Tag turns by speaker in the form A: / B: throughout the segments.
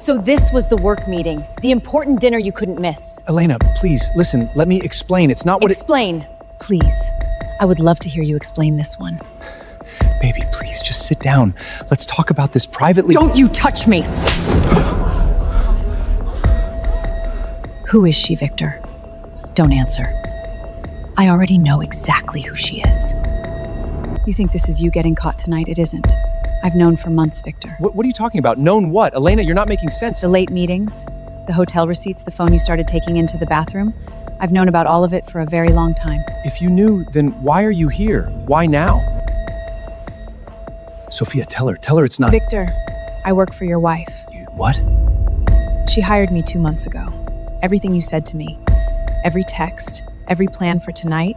A: So this was the work meeting, the important dinner you couldn't miss.
B: Elena, please, listen, let me explain. It's not what
A: Explain, please. I would love to hear you explain this one.
B: Baby, please, just sit down. Let's talk about this privately.
A: Don't you touch me! Who is she, Victor? Don't answer. I already know exactly who she is. You think this is you getting caught tonight? It isn't. I've known for months, Victor.
B: What are you talking about? Known what? Elena, you're not making sense.
A: The late meetings, the hotel receipts, the phone you started taking into the bathroom. I've known about all of it for a very long time.
B: If you knew, then why are you here? Why now? Sophia, tell her it's not—
A: Victor, I work for your wife.
B: What?
A: She hired me 2 months ago. Everything you said to me, every text, every plan for tonight,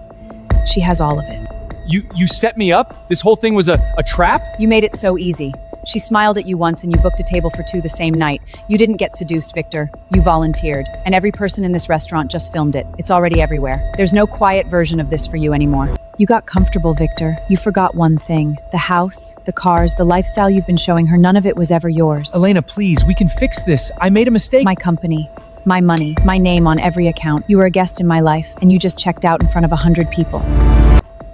A: she has all of it.
B: You set me up? This whole thing was a trap?
A: You made it so easy. She smiled at you once and you booked a table for 2 the same night. You didn't get seduced, Victor. You volunteered. And every person in this restaurant just filmed it. It's already everywhere. There's no quiet version of this for you anymore. You got comfortable, Victor. You forgot one thing. The house, the cars, the lifestyle you've been showing her, none of it was ever yours.
B: Elena, please, we can fix this. I made a mistake.
A: My company, my money, my name on every account. You were a guest in my life and you just checked out in front of 100 people.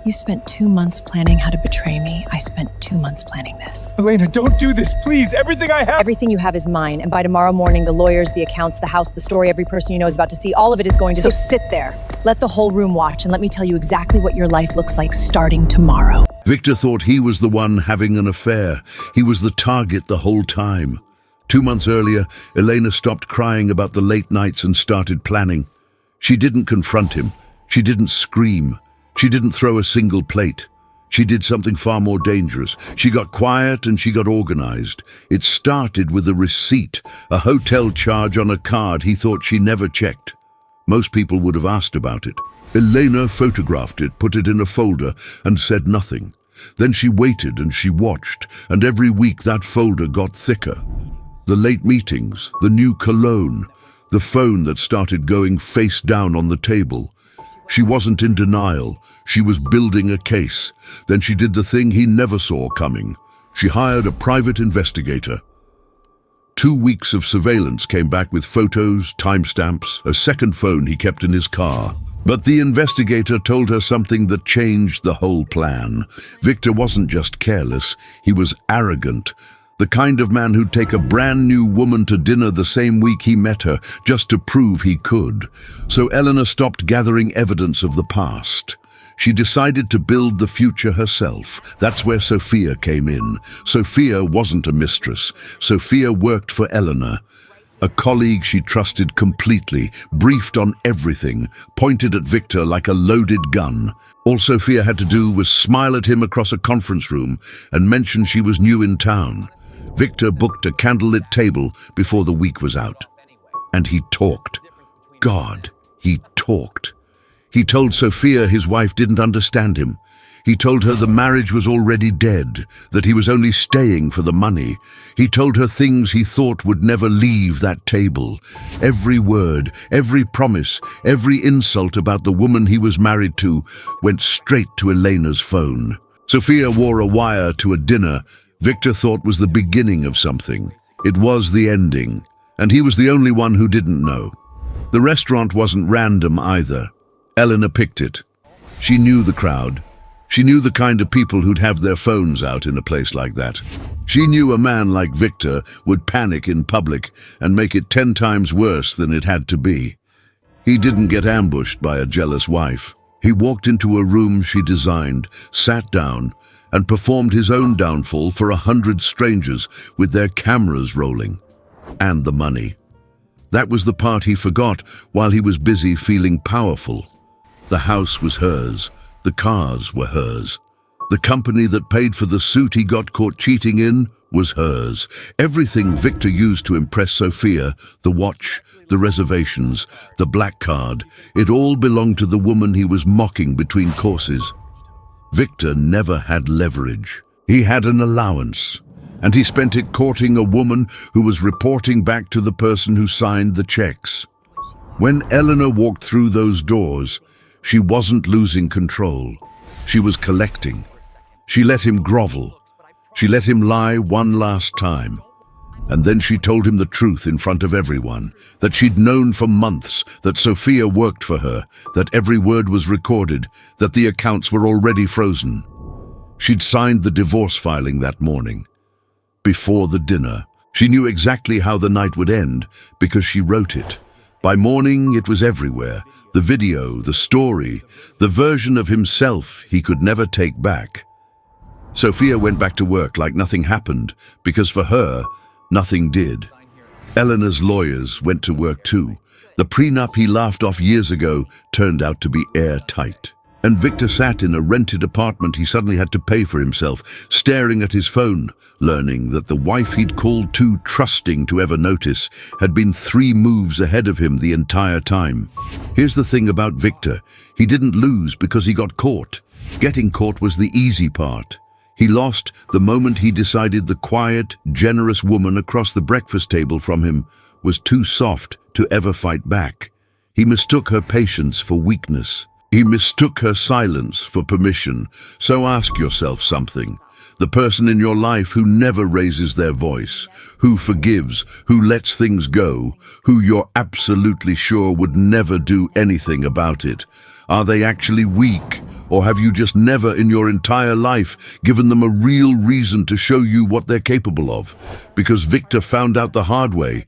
A: You spent 2 months planning how to betray me. I spent 2 months planning this.
B: Elena, don't do this, please. Everything I have—
A: Everything you have is mine, and by tomorrow morning, the lawyers, the accounts, the house, the story, every person you know is about to see, all of it is going to— So sit there. Let the whole room watch, and let me tell you exactly what your life looks like starting tomorrow.
C: Victor thought he was the one having an affair. He was the target the whole time. 2 months earlier, Elena stopped crying about the late nights and started planning. She didn't confront him. She didn't scream. She didn't throw a single plate. She did something far more dangerous. She got quiet and she got organized. It started with a receipt, a hotel charge on a card he thought she never checked. Most people would have asked about it. Elena photographed it, put it in a folder, and said nothing. Then she waited and she watched, and every week that folder got thicker. The late meetings, the new cologne, the phone that started going face down on the table. She wasn't in denial. She was building a case. Then she did the thing he never saw coming. She hired a private investigator. 2 weeks of surveillance came back with photos, timestamps, a second phone he kept in his car. But the investigator told her something that changed the whole plan. Victor wasn't just careless, he was arrogant. The kind of man who'd take a brand new woman to dinner the same week he met her, just to prove he could. So Eleanor stopped gathering evidence of the past. She decided to build the future herself. That's where Sophia came in. Sophia wasn't a mistress. Sophia worked for Eleanor. A colleague she trusted completely, briefed on everything, pointed at Victor like a loaded gun. All Sophia had to do was smile at him across a conference room and mention she was new in town. Victor booked a candlelit table before the week was out. And he talked. God, he talked. He told Sophia his wife didn't understand him. He told her the marriage was already dead, that he was only staying for the money. He told her things he thought would never leave that table. Every word, every promise, every insult about the woman he was married to went straight to Elena's phone. Sophia wore a wire to a dinner Victor thought was the beginning of something. It was the ending, and he was the only one who didn't know. The restaurant wasn't random either. Eleanor picked it. She knew the crowd. She knew the kind of people who'd have their phones out in a place like that. She knew a man like Victor would panic in public and make it 10 times worse than it had to be. He didn't get ambushed by a jealous wife. He walked into a room she designed, sat down, and performed his own downfall for 100 strangers with their cameras rolling. And the money. That was the part he forgot while he was busy feeling powerful. The house was hers. The cars were hers. The company that paid for the suit he got caught cheating in was hers. Everything Victor used to impress Sophia, the watch, the reservations, the black card, it all belonged to the woman he was mocking between courses. Victor never had leverage. He had an allowance, and he spent it courting a woman who was reporting back to the person who signed the checks. When Eleanor walked through those doors, she wasn't losing control. She was collecting. She let him grovel. She let him lie one last time. And then she told him the truth in front of everyone, that she'd known for months that Sophia worked for her, that every word was recorded, that the accounts were already frozen. She'd signed the divorce filing that morning. Before the dinner, she knew exactly how the night would end because she wrote it. By morning, it was everywhere. The video, the story, the version of himself he could never take back. Sophia went back to work like nothing happened, because for her, nothing did. Eleanor's lawyers went to work too. The prenup he laughed off years ago turned out to be airtight. And Victor sat in a rented apartment he suddenly had to pay for himself, staring at his phone, learning that the wife he'd called too trusting to ever notice had been 3 moves ahead of him the entire time. Here's the thing about Victor. He didn't lose because he got caught. Getting caught was the easy part. He lost the moment he decided the quiet, generous woman across the breakfast table from him was too soft to ever fight back. He mistook her patience for weakness. He mistook her silence for permission. So ask yourself something. The person in your life who never raises their voice, who forgives, who lets things go, who you're absolutely sure would never do anything about it, are they actually weak? Or have you just never in your entire life given them a real reason to show you what they're capable of? Because Victor found out the hard way,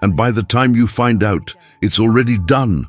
C: and by the time you find out, it's already done.